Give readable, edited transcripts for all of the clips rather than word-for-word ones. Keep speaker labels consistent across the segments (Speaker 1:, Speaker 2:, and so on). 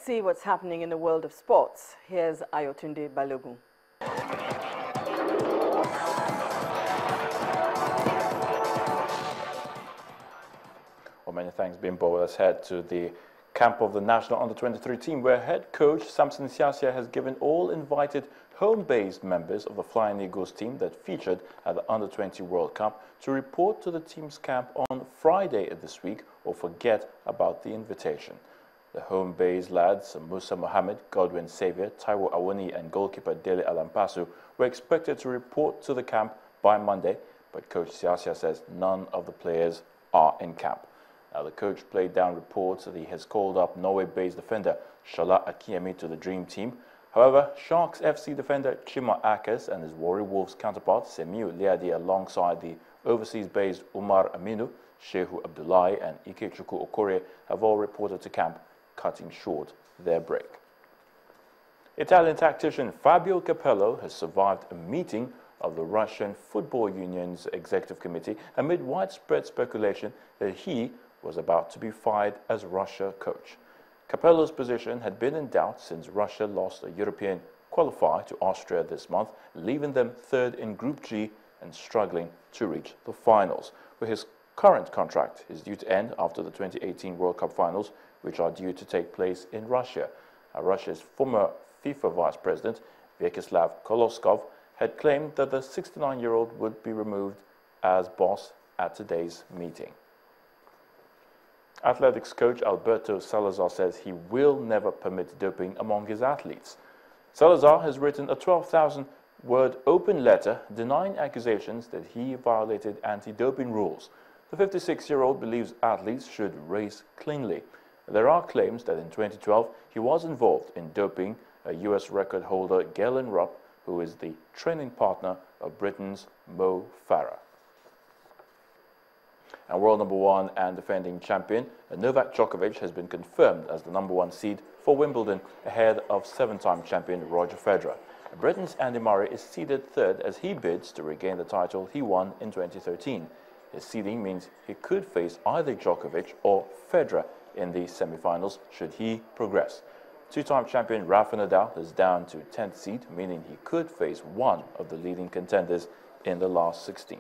Speaker 1: let's see what's happening in the world of sports. Here's Ayotunde Balogun.
Speaker 2: Well, many thanks, Bimbo. Let's head to the camp of the national under-23 team, where head coach Samson Siasia has given all invited home-based members of the Flying Eagles team that featured at the Under-20 World Cup to report to the team's camp on Friday of this week or forget about the invitation. The home-based lads, Musa Mohammed, Godwin Xavier, Taiwo Awoni and goalkeeper Dele Alampasu were expected to report to the camp by Monday, but Coach Siasia says none of the players are in camp. Now, the coach played down reports that he has called up Norway-based defender Shola Akinyemi to the Dream Team. However, Sharks FC defender Chima Akers and his Warri Wolves counterpart Semiu Liadi alongside the overseas-based Umar Aminu, Shehu Abdullahi and Ikechukwu Okorie have all reported to camp, cutting short their break. Italian tactician Fabio Capello has survived a meeting of the Russian Football Union's executive committee amid widespread speculation that he was about to be fired as Russia coach. Capello's position had been in doubt since Russia lost a European qualifier to Austria this month, leaving them third in Group G and struggling to reach the finals, where his current contract is due to end after the 2018 World Cup finals, which are due to take place in Russia. Russia's former FIFA vice president, Vyacheslav Koloskov, had claimed that the 69-year-old would be removed as boss at today's meeting. Athletics coach Alberto Salazar says he will never permit doping among his athletes. Salazar has written a 12,000-word open letter denying accusations that he violated anti-doping rules. The 56-year-old believes athletes should race cleanly. There are claims that in 2012 he was involved in doping a U.S. record holder Galen Rupp, who is the training partner of Britain's Mo Farah. And world number one and defending champion Novak Djokovic has been confirmed as the number one seed for Wimbledon ahead of seven-time champion Roger Federer. Britain's Andy Murray is seeded third as he bids to regain the title he won in 2013. His seeding means he could face either Djokovic or Federer in the semi-finals should he progress. Two-time champion Rafa Nadal is down to 10th seed, meaning he could face one of the leading contenders in the last 16.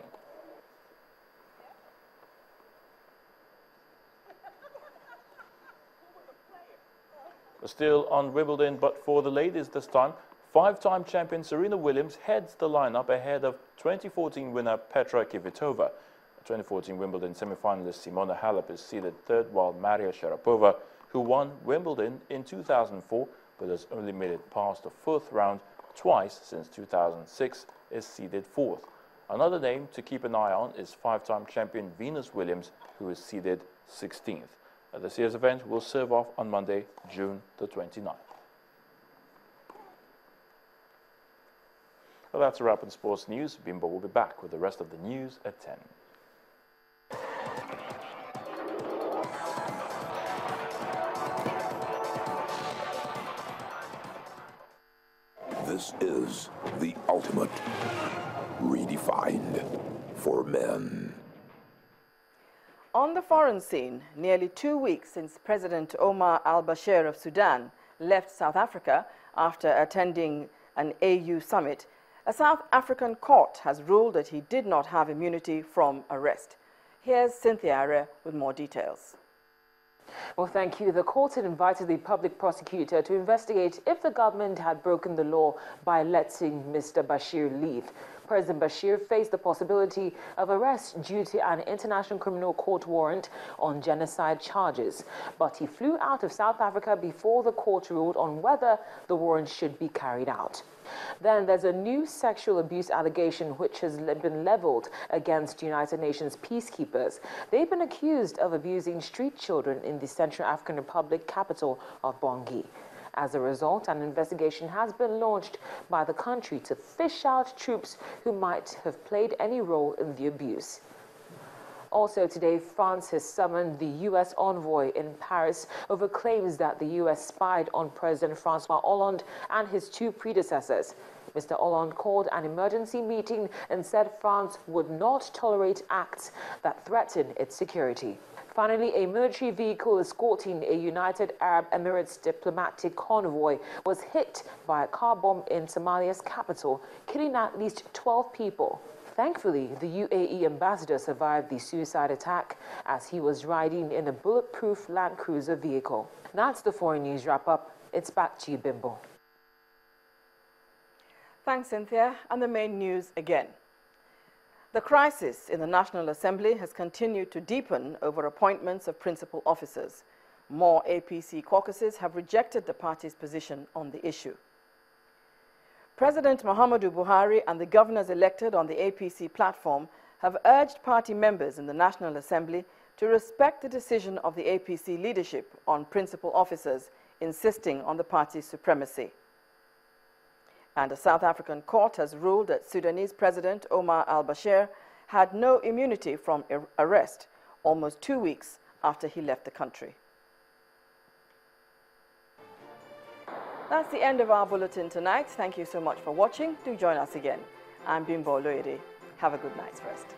Speaker 2: Still on Wimbledon, but for the ladies this time, five-time champion Serena Williams heads the lineup ahead of 2014 winner Petra Kvitova. 2014 Wimbledon semi-finalist Simona Halep is seeded third, while Maria Sharapova, who won Wimbledon in 2004 but has only made it past the fourth round twice since 2006, is seeded fourth. Another name to keep an eye on is five-time champion Venus Williams, who is seeded 16th. This year's event will serve off on Monday, June the 29th. Well, that's a wrap on sports news. Bimbo will be back with the rest of the news at 10.
Speaker 3: This is the ultimate redefined for men.
Speaker 1: On the foreign scene, nearly 2 weeks since President Omar al-Bashir of Sudan left South Africa after attending an AU summit, a South African court has ruled that he did not have immunity from arrest. Here's Cynthia Are with more details.
Speaker 4: Well, thank you. The court had invited the public prosecutor to investigate if the government had broken the law by letting Mr. Bashir leave. President Bashir faced the possibility of arrest due to an International Criminal Court warrant on genocide charges, but he flew out of South Africa before the court ruled on whether the warrant should be carried out. Then there's a new sexual abuse allegation which has been leveled against United Nations peacekeepers. They've been accused of abusing street children in the Central African Republic capital of Bangui. As a result, an investigation has been launched by the country to fish out troops who might have played any role in the abuse. Also today, France has summoned the U.S. envoy in Paris over claims that the U.S. spied on President Francois Hollande and his two predecessors. Mr. Hollande called an emergency meeting and said France would not tolerate acts that threaten its security. Finally, a military vehicle escorting a United Arab Emirates diplomatic convoy was hit by a car bomb in Somalia's capital, killing at least 12 people. Thankfully, the UAE ambassador survived the suicide attack as he was riding in a bulletproof Land Cruiser vehicle. That's the foreign news wrap-up. It's back to you, Bimbo.
Speaker 1: Thanks, Cynthia. And the main news again. The crisis in the National Assembly has continued to deepen over appointments of principal officers. More APC caucuses have rejected the party's position on the issue. President Muhammadu Buhari and the governors elected on the APC platform have urged party members in the National Assembly to respect the decision of the APC leadership on principal officers, insisting on the party's supremacy. And a South African court has ruled that Sudanese President Omar al-Bashir had no immunity from arrest almost 2 weeks after he left the country. That's the end of our bulletin tonight. Thank you so much for watching. Do join us again. I'm Bimbo Loire. Have a good night's rest.